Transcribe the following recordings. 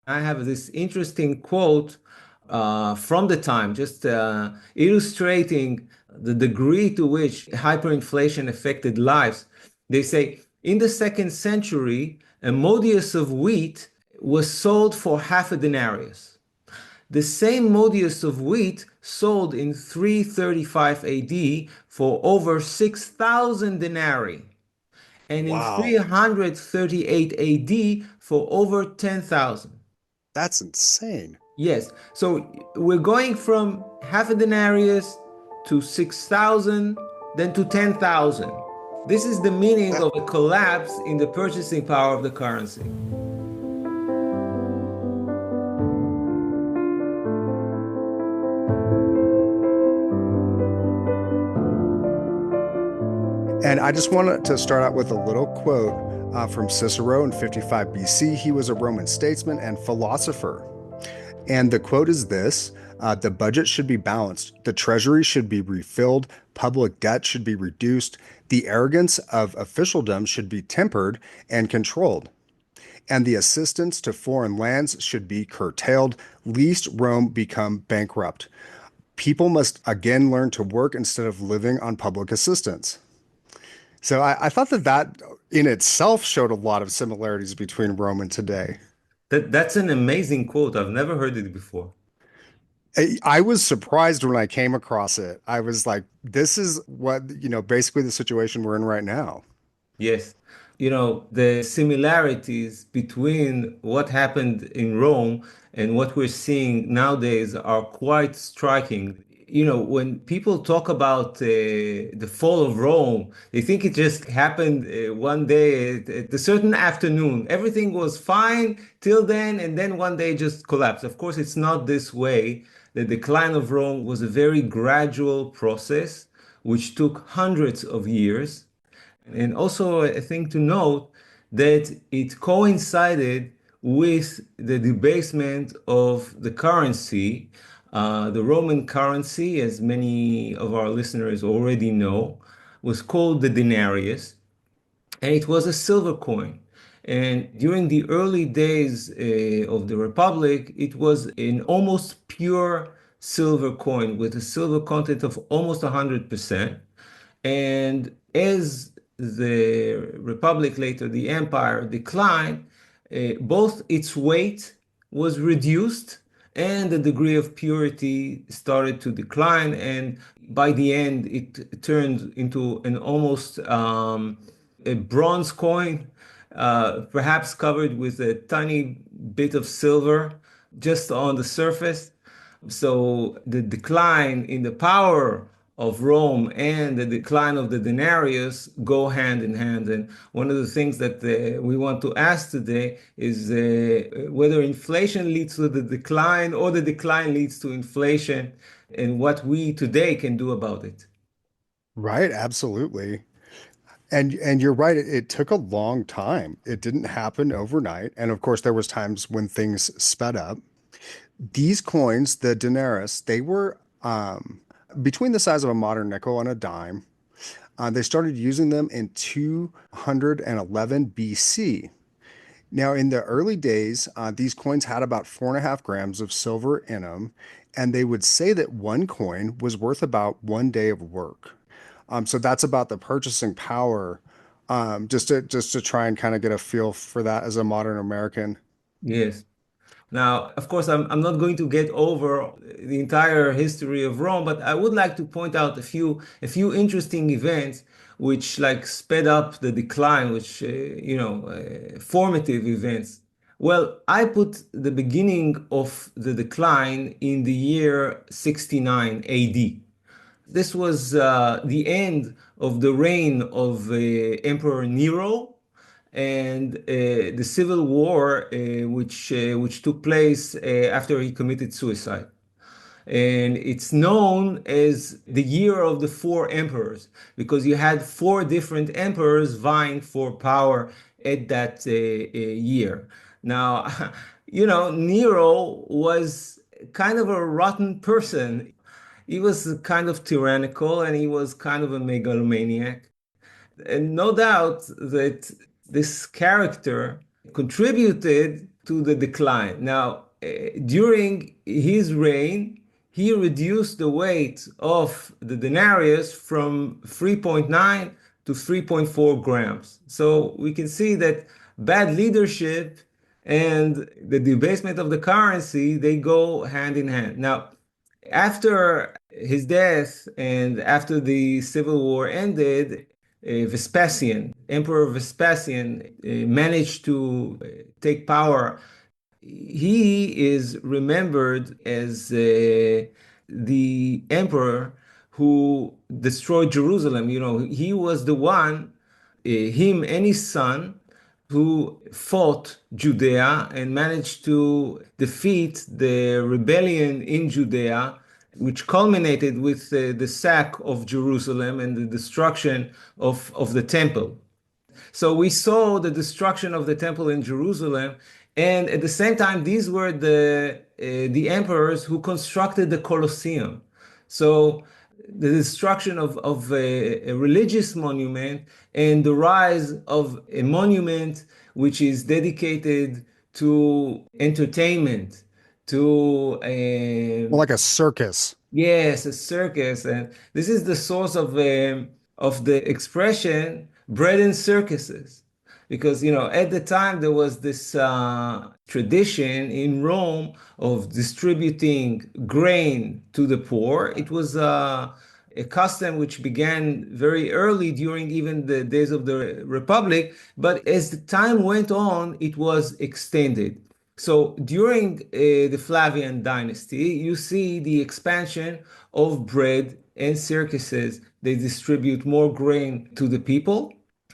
I have this interesting quote from the time, just illustrating the degree to which hyperinflation affected lives. They say, in the second century, a modius of wheat was sold for half a denarius. The same modius of wheat sold in 335 AD for over 6,000 denarii, and in Wow, 338 AD for over 10,000. that's insane. Yes. So we're going from half a denarius to 6,000, then to 10,000. This is the meaning That of a collapse in the purchasing power of the currency. And I just wanted to start out with a little quote from Cicero in 55 BC. He was a Roman statesman and philosopher. And the quote is this: the budget should be balanced, the treasury should be refilled, public debt should be reduced, the arrogance of officialdom should be tempered and controlled, and the assistance to foreign lands should be curtailed, lest Rome become bankrupt. People must again learn to work instead of living on public assistance. So I thought that that in itself showed a lot of similarities between Rome and today. That's an amazing quote. I've never heard it before. I was surprised when I came across it. I was like, this is what, basically the situation we're in right now. Yes. The similarities between what happened in Rome and what we're seeing nowadays are quite striking. When people talk about the fall of Rome, they think it just happened one day at a certain afternoon. Everything was fine till then, and then one day just collapsed. Of course, it's not this way. The decline of Rome was a very gradual process, which took hundreds of years. And also a thing to note that it coincided with the debasement of the currency. The Roman currency, as many of our listeners already know, was called the denarius, and it was a silver coin. And during the early days of the Republic, it was an almost pure silver coin with a silver content of almost 100%. And as the Republic, later the Empire, declined, both its weight was reduced and the degree of purity started to decline. And by the end, it turned into an almost a bronze coin, perhaps covered with a tiny bit of silver just on the surface. So the decline in the power of Rome and the decline of the denarius go hand in hand. And one of the things that we want to ask today is whether inflation leads to the decline or the decline leads to inflation, and what we today can do about it. Right, absolutely. And you're right, it took a long time. It didn't happen overnight. And of course, there was times when things sped up. These coins, the denarius, they were between the size of a modern nickel and a dime. They started using them in 211 BC. Now, in the early days, these coins had about 4.5 grams of silver in them, and they would say that one coin was worth about one day of work. So that's about the purchasing power. Just to try and kind of get a feel for that as a modern American. Yes. Now, of course, I'm not going to get over the entire history of Rome, but I would like to point out a few interesting events which like sped up the decline, which formative events. Well, I put the beginning of the decline in the year 69 AD. This was the end of the reign of Emperor Nero and the civil war, which took place after he committed suicide. And it's known as the year of the four emperors because you had four different emperors vying for power at that year. Now, Nero was kind of a rotten person. He was kind of tyrannical and he was kind of a megalomaniac. And no doubt that this character contributed to the decline. Now, during his reign, he reduced the weight of the denarius from 3.9 to 3.4 grams. So we can see that bad leadership and the debasement of the currency, they go hand in hand. Now, after his death and after the civil war ended, Vespasian, Emperor Vespasian, managed to take power. He is remembered as the emperor who destroyed Jerusalem. You know, he was the one, him and his son, who fought Judea and managed to defeat the rebellion in Judea, which culminated with the sack of Jerusalem and the destruction of the temple. So we saw the destruction of the temple in Jerusalem, and at the same time, these were the emperors who constructed the Colosseum. So the destruction of a religious monument and the rise of a monument which is dedicated to entertainment, to More like a circus. yes, a circus, and this is the source of the expression bread and circuses, because you know at the time there was this tradition in Rome of distributing grain to the poor. It was a custom which began very early during even the days of the Republic, but as the time went on, it was extended. So during the Flavian dynasty, you see the expansion of bread and circuses. They distribute more grain to the people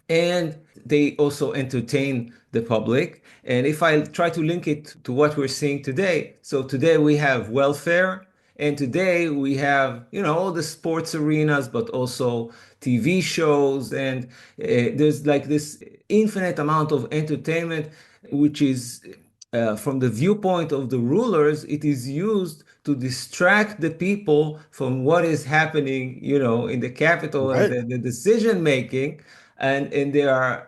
and they also entertain the public. And if I try to link it to what we're seeing today, so today we have welfare, and today we have, you know, all the sports arenas, but also TV shows, and there's like this infinite amount of entertainment, which is from the viewpoint of the rulers, it is used to distract the people from what is happening, you know, in the capital and Right. the decision making. And they are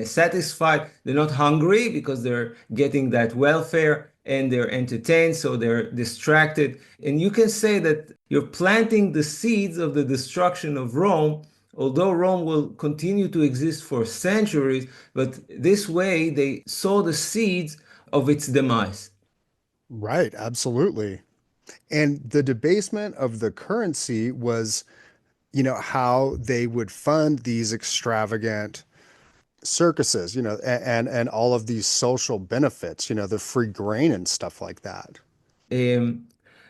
satisfied. They're not hungry because they're getting that welfare and they're entertained, so they're distracted. And you can say that you're planting the seeds of the destruction of Rome, although Rome will continue to exist for centuries, but this way they sow the seeds of its demise. Right. Absolutely. And the debasement of the currency was, how they would fund these extravagant circuses, and all of these social benefits, the free grain and stuff like that. Um,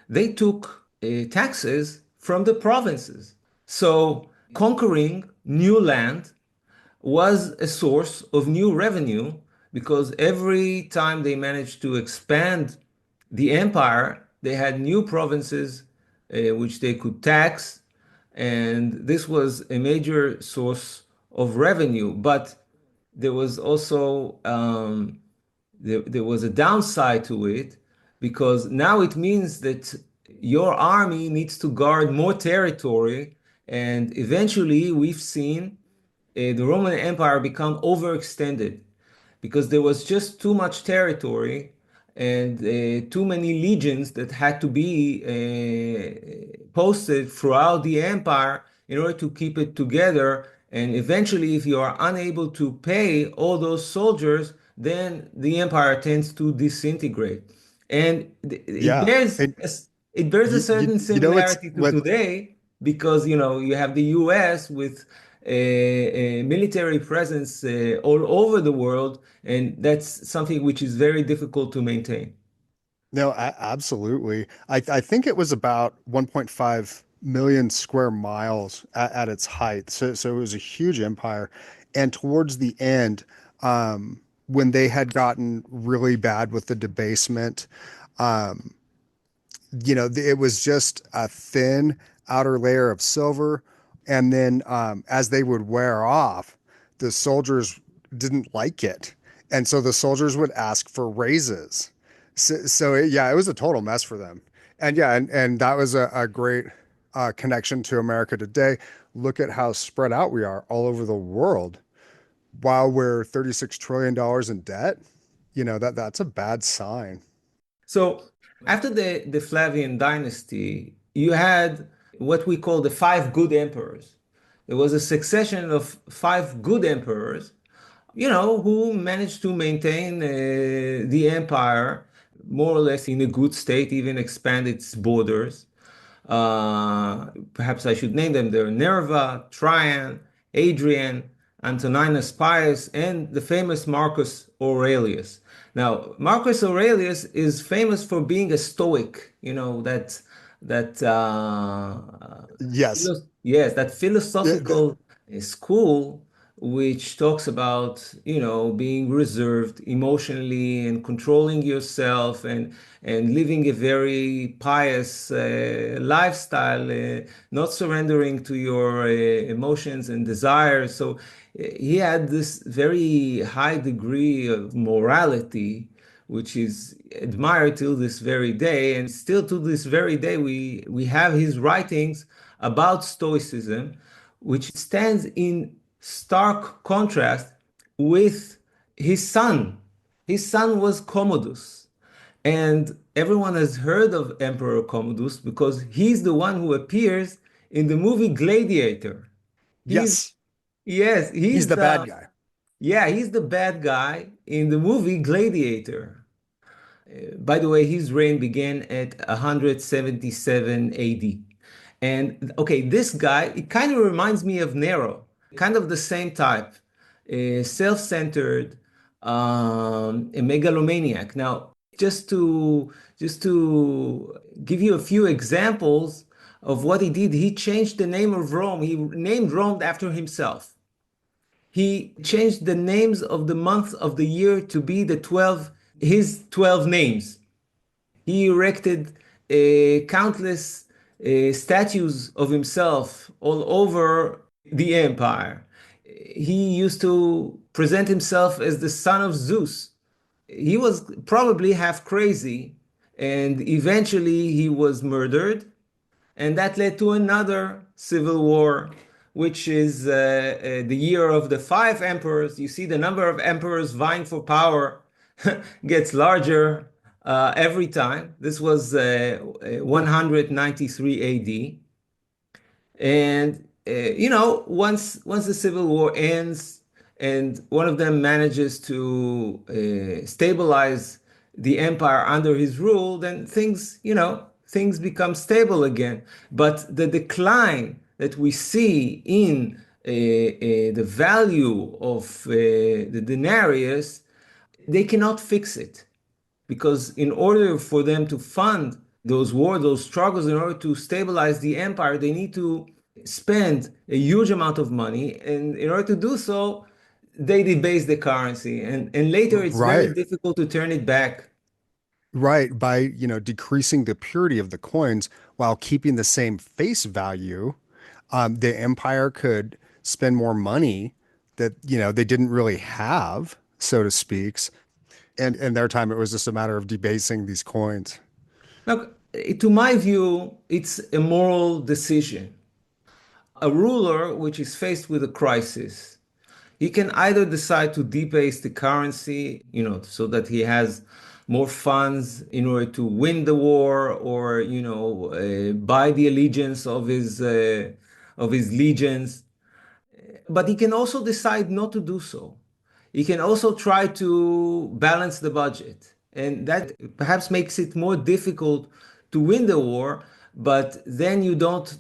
they took taxes from the provinces. So conquering new land was a source of new revenue because every time they managed to expand the empire, they had new provinces which they could tax, and this was a major source of revenue. But there was also there was a downside to it because now it means that your army needs to guard more territory, and eventually we've seen the Roman Empire become overextended because there was just too much territory and too many legions that had to be posted throughout the empire in order to keep it together. And eventually, if you are unable to pay all those soldiers, then the empire tends to disintegrate. And Yeah. And it bears a you, certain it's similarity to what today because you know you have the U.S. with a military presence all over the world, and that's something which is very difficult to maintain. No, absolutely. I think it was about 1.5 million square miles at its height. So it was a huge empire. And towards the end, when they had gotten really bad with the debasement, um, it was just a thin outer layer of silver. And then as they would wear off, the soldiers didn't like it. And so the soldiers would ask for raises. Yeah, it was a total mess for them. And yeah, and that was a great connection to America today. Look at how spread out we are all over the world while we're $36 trillion in debt. That's a bad sign. So after the Flavian dynasty, you had what we call the five good emperors. There was a succession of five good emperors, who managed to maintain the empire more or less in a good state, even expand its borders. Perhaps I should name them. They're Nerva, Trajan, Adrian, Antoninus Pius, and the famous Marcus Aurelius. Now, Marcus Aurelius is famous for being a Stoic. That Yes. yes, that Yeah, philosophical school which talks about being reserved emotionally and controlling yourself and living a very pious lifestyle, not surrendering to your emotions and desires. So he had this very high degree of morality, which is admired till this very day. And still to this very day, we have his writings about Stoicism, which stands in stark contrast with his son. His son was Commodus. And everyone has heard of Emperor Commodus because he's the one who appears in the movie Gladiator. He's, yes. yes, He's the bad guy. he's the bad guy in the movie Gladiator. By the way, his reign began at 177 AD. And okay, this guy, it kind of reminds me of Nero, kind of the same type, self-centered, a megalomaniac. Now, just to give you a few examples of what he did, he changed the name of Rome. He named Rome after himself. He changed the names of the months of the year to be his 12 names. He erected countless statues of himself all over the empire. He used to present himself as the son of Zeus. He was probably half crazy, and eventually he was murdered, and that led to another civil war, which is the year of the five emperors. You see, the number of emperors vying for power gets larger every time. This was 193 AD. And once the civil war ends and one of them manages to stabilize the empire under his rule, then things become stable again. But the decline that we see in the value of the denarius, they cannot fix it because in order for them to fund those wars, those struggles, in order to stabilize the empire, they need to spend a huge amount of money. And in order to do so, they debase the currency. And later, it's very Right. difficult to turn it back. Right. By, decreasing the purity of the coins while keeping the same face value, the empire could spend more money that, they didn't really have, so to speak. And in their time, it was just a matter of debasing these coins. Now, to my view, it's a moral decision. A ruler which is faced with a crisis, he can either decide to debase the currency, so that he has more funds in order to win the war, or buy the allegiance of his legions. But he can also decide not to do so. He can also try to balance the budget. And that perhaps makes it more difficult to win the war, but then you don't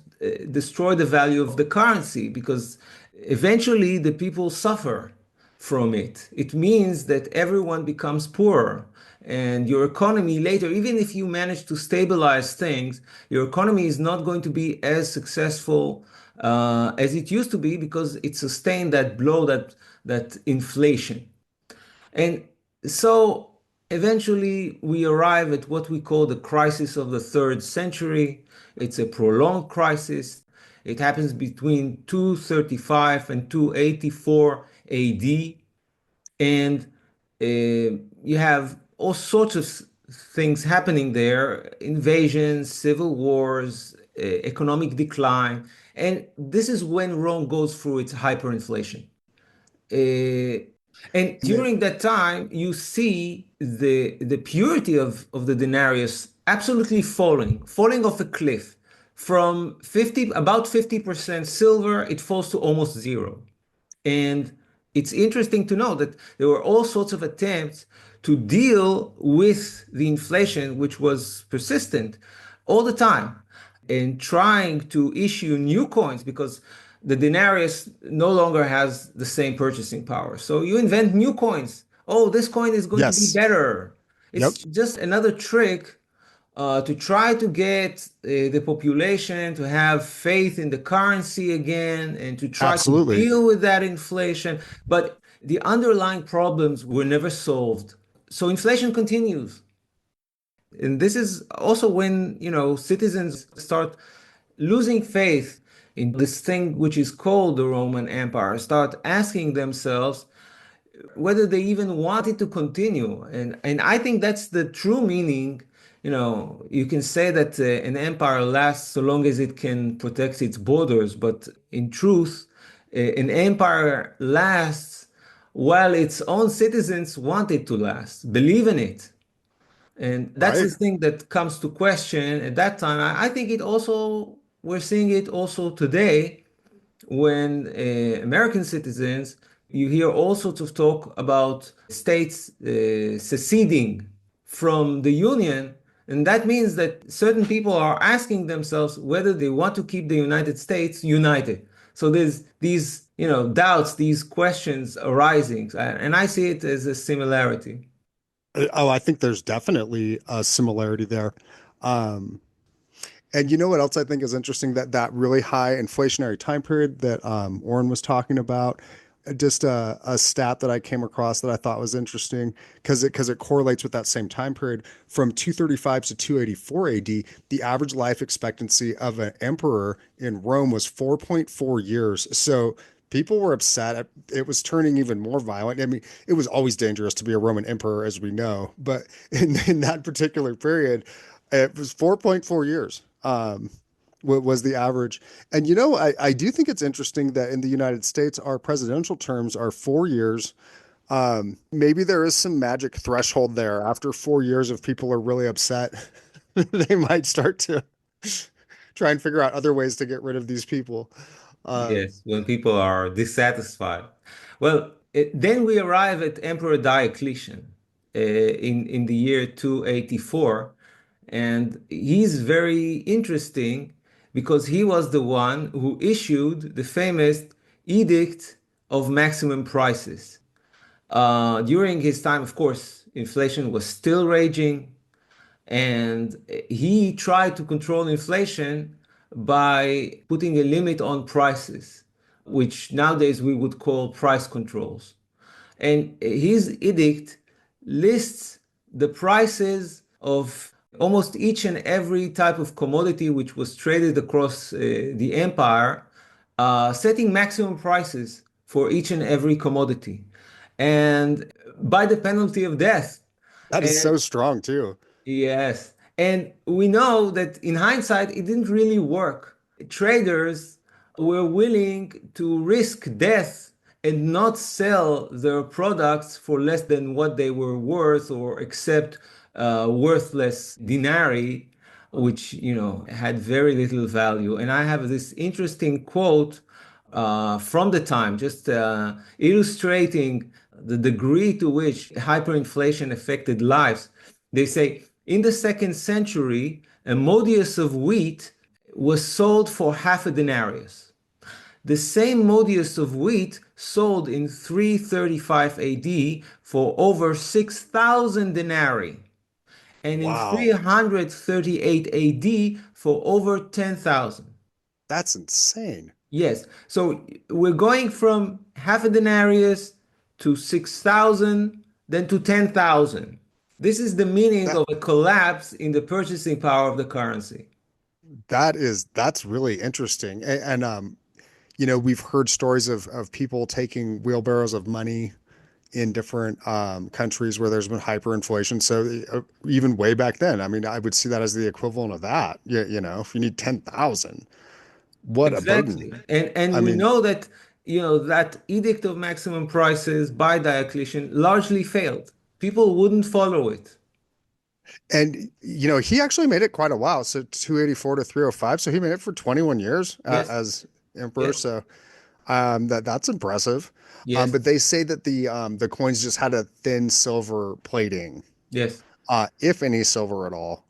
destroy the value of the currency because eventually the people suffer from it. It means that everyone becomes poorer. And your economy later, even if you manage to stabilize things, your economy is not going to be as successful as it used to be because it sustained that blow, that inflation. And so eventually we arrive at what we call the crisis of the third century. It's a prolonged crisis. It happens between 235 and 284 AD. And you have all sorts of things happening there: invasions, civil wars, economic decline. And this is when Rome goes through its hyperinflation. And And during that time, you see the purity of the denarius absolutely falling off a cliff. From 50, about 50% silver, it falls to almost zero. And it's interesting to know that there were all sorts of attempts to deal with the inflation, which was persistent all the time, and trying to issue new coins because the denarius no longer has the same purchasing power. So you invent new coins. Oh, this coin is going to be yes, better. yep, It's just another trick to try to get the population to have faith in the currency again and to try to absolutely. deal with that inflation. But the underlying problems were never solved. So inflation continues. And this is also when, citizens start losing faith in this thing which is called the Roman Empire, start asking themselves, whether they even wanted to continue. And I think that's the true meaning. You can say that an empire lasts so long as it can protect its borders, but in truth, an empire lasts while its own citizens want it to last, believe in it. And that's the Right. thing that comes to question at that time. I think it also, we're seeing it also today when American citizens, you hear all sorts of talk about states seceding from the Union. And that means that certain people are asking themselves whether they want to keep the United States united. So there's these, doubts, these questions arising. And I see it as a similarity. Oh, I think there's definitely a similarity there. Um, And you know what else I think is interesting? That really high inflationary time period that Oren was talking about. Just a stat that I came across that I thought was interesting because it correlates with that same time period. From 235 to 284 AD, the average life expectancy of an emperor in Rome was 4.4 years. So people were upset. It was turning even more violent. I mean, it was always dangerous to be a Roman emperor, as we know, but in that particular period, it was 4.4 years. Was the average. And I do think it's interesting that in the United States, our presidential terms are 4 years. Maybe there is some magic threshold there. After 4 years, if people are really upset, they might start to try and figure out other ways to get rid of these people. Um, Yes, when people are dissatisfied. Well, then we arrive at Emperor Diocletian in the year 284, and he's very interesting because he was the one who issued the famous Edict of Maximum Prices. During his time, of course, inflation was still raging. And he tried to control inflation by putting a limit on prices, which nowadays we would call price controls. And his edict lists the prices of almost each and every type of commodity which was traded across the empire, setting maximum prices for each and every commodity. And by the penalty of death. that is And so strong too. yes. And we know that in hindsight, it didn't really work. Traders were willing to risk death and not sell their products for less than what they were worth or accept worthless denarii, which, had very little value. And I have this interesting quote from the time, just illustrating the degree to which hyperinflation affected lives. They say, in the second century, a modius of wheat was sold for half a denarius. The same modius of wheat sold in 335 AD for over 6,000 denarii, and in Wow, 338 AD for over 10,000. that's insane. Yes. So we're going from half a denarius to 6,000, then to 10,000. This is the meaning That of a collapse in the purchasing power of the currency. that's really interesting. We've heard stories of people taking wheelbarrows of money in different countries where there's been hyperinflation. So even way back then, I mean, I would see that as the equivalent of that. If you need 10,000, what a burden. Exactly. And I we mean, know that that edict of maximum prices by Diocletian largely failed. People wouldn't follow it. And he actually made it quite a while. So 284 to 305. So he made it for 21 years Yes, as emperor. yes, So that's impressive. yes, But they say that the coins just had a thin silver plating, yes. if any silver at all.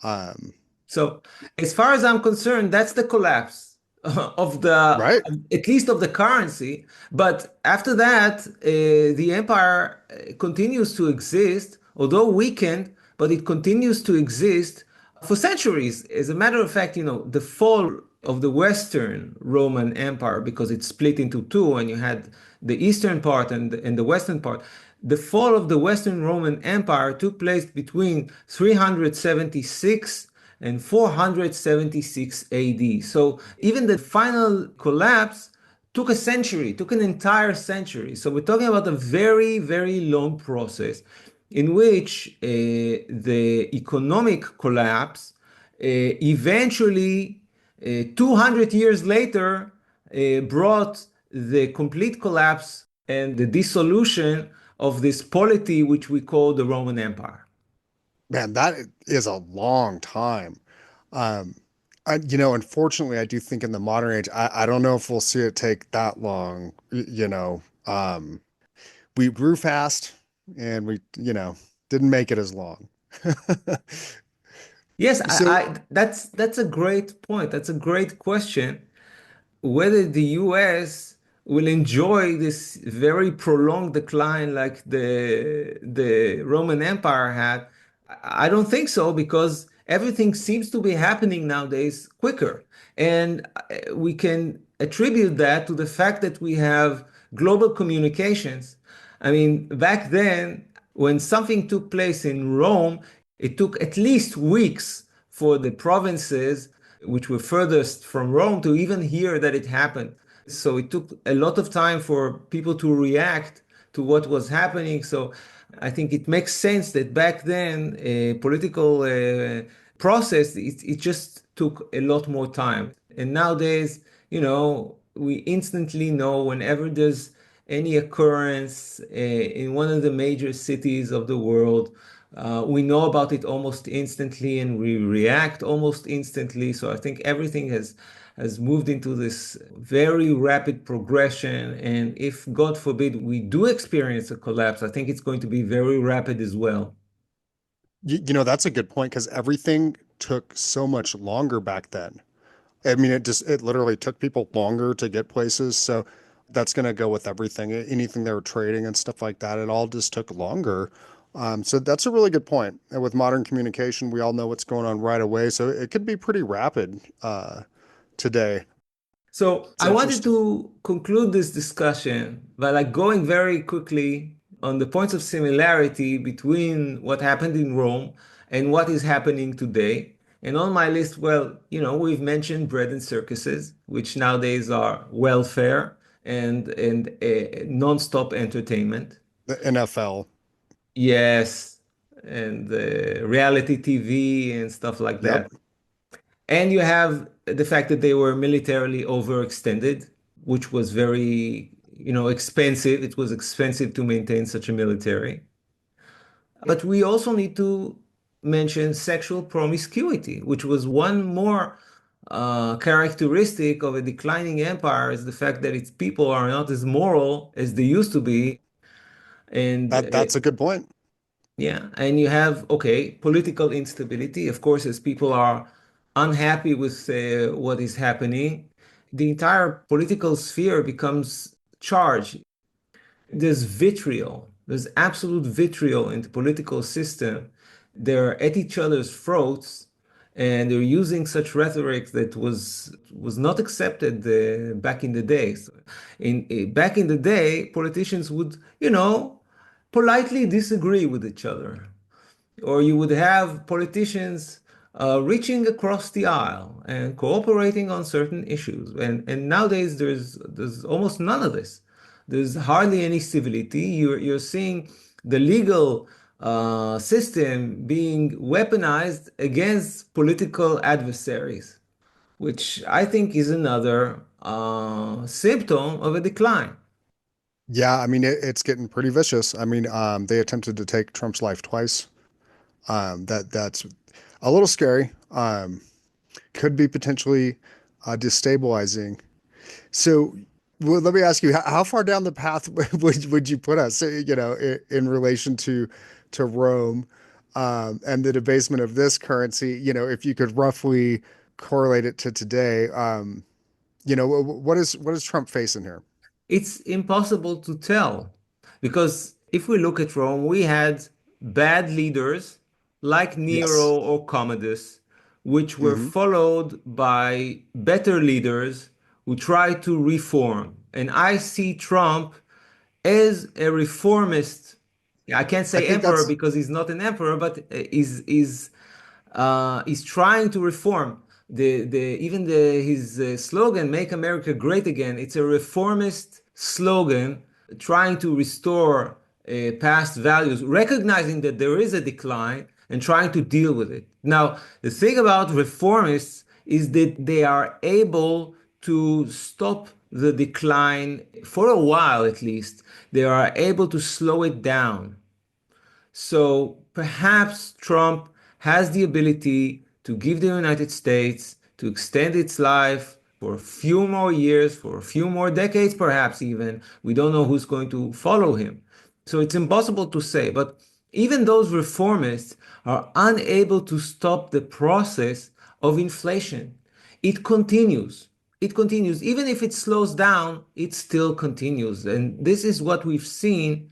Um, So, as far as I'm concerned, that's the collapse of right? at least of the currency. But after that, the empire continues to exist, although weakened, but it continues to exist for centuries. As a matter of fact, the fall of the Western Roman Empire, because it split into two, and you had the eastern part and the western part. The fall of the Western Roman Empire took place between 376 and 476 AD. So even the final collapse took a century, took an entire century. So we're talking about a very, very long process in which the economic collapse eventually, 200 years later, brought the complete collapse and the dissolution of this polity, which we call the Roman Empire. Man, that is a long time. Um, unfortunately, I do think in the modern age, I don't know if we'll see it take that long. We grew fast and we, didn't make it as long. Yes, So, that's a great point. That's a great question. Whether the US will enjoy this very prolonged decline like the Roman Empire had, I don't think so because everything seems to be happening nowadays quicker. And we can attribute that to the fact that we have global communications. I mean, back then, when something took place in Rome, it took at least weeks for the provinces which were furthest from Rome to even hear that it happened. So it took a lot of time for people to react to what was happening. So I think it makes sense that back then, a political process, it just took a lot more time. And nowadays, we instantly know whenever there's any occurrence in one of the major cities of the world. We know about it almost instantly and we react almost instantly. So I think everything has moved into this very rapid progression. And if, God forbid, we do experience a collapse, I think it's going to be very rapid as well. that's a good point because everything took so much longer back then. I mean, it literally took people longer to get places. So that's going to go with everything. Anything they were trading and stuff like that, it all just took longer. So that's a really good point. And with modern communication, we all know what's going on right away. So it could be pretty rapid today. So It's I wanted interesting. to conclude this discussion by going very quickly on the points of similarity between what happened in Rome and what is happening today. And on my list, well, we've mentioned bread and circuses, which nowadays are welfare and non-stop entertainment. The NFL. Yes, and reality TV and stuff like Yep. that. And you have the fact that they were militarily overextended, which was very, expensive. It was expensive to maintain such a military. But we also need to mention sexual promiscuity, which was one more characteristic of a declining empire, is the fact that its people are not as moral as they used to be. And That's a good point. yeah, and you have, okay, political instability. Of course, as people are unhappy with what is happening, the entire political sphere becomes charged. There's vitriol. There's absolute vitriol in the political system. They're at each other's throats, and they're using such rhetoric that was not accepted back in the days. Back in the day, politicians would, politely disagree with each other, or you would have politicians reaching across the aisle and cooperating on certain issues. And nowadays there's almost none of this. There's hardly any civility. You're seeing the legal system being weaponized against political adversaries. which I think is another symptom of a decline. Yeah, I mean it's getting pretty vicious. I mean, they attempted to take Trump's life twice. That's a little scary. Could be potentially destabilizing. So, well, let me ask you, how far down the path would you put us, in relation to Rome, and the debasement of this currency? If you could roughly correlate it to today, what is Trump facing here? It's impossible to tell because if we look at Rome, we had bad leaders like Nero Yes. or Commodus, which were Hmm. followed by better leaders who tried to reform. And I see Trump as a reformist. I can't I say think emperor that's because he's not an emperor, but is trying to reform. His slogan "Make America Great Again." It's a reformist slogan trying to restore past values, recognizing that there is a decline and trying to deal with it. Now, the thing about reformists is that they are able to stop the decline for a while at least. They are able to slow it down. So perhaps Trump has the ability to give the United States to extend its life for a few more years, for a few more decades, perhaps even. We don't know who's going to follow him. So it's impossible to say. But even those reformists are unable to stop the process of inflation. It continues. It continues. Even if it slows down, it still continues. And this is what we've seen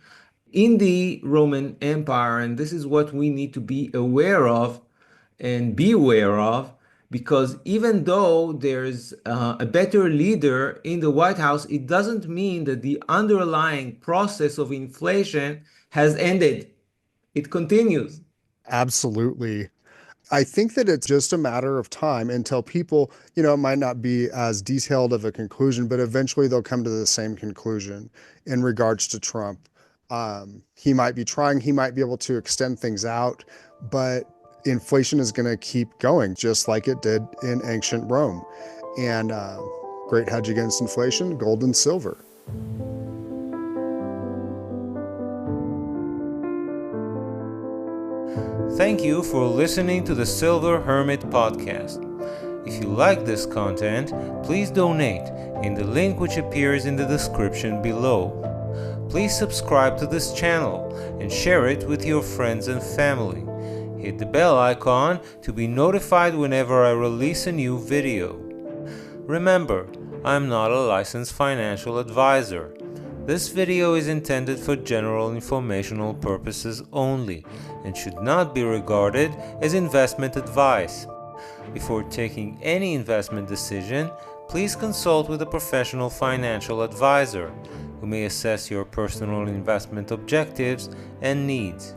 in the Roman Empire. And this is what we need to be aware of and be aware of, because even though there's a better leader in the White House, it doesn't mean that the underlying process of inflation has ended. It continues. absolutely. I think that it's just a matter of time until people, it might not be as detailed of a conclusion, but eventually they'll come to the same conclusion in regards to Trump. He might be trying, he might be able to extend things out, but inflation is going to keep going just like it did in ancient Rome. And great hedge against inflation, gold and silver. Thank you for listening to the Silver Hermit podcast. If you like this content, please donate in the link which appears in the description below. Please subscribe to this channel and share it with your friends and family. Hit the bell icon to be notified whenever I release a new video. Remember, I am not a licensed financial advisor. This video is intended for general informational purposes only and should not be regarded as investment advice. Before taking any investment decision, please consult with a professional financial advisor who may assess your personal investment objectives and needs.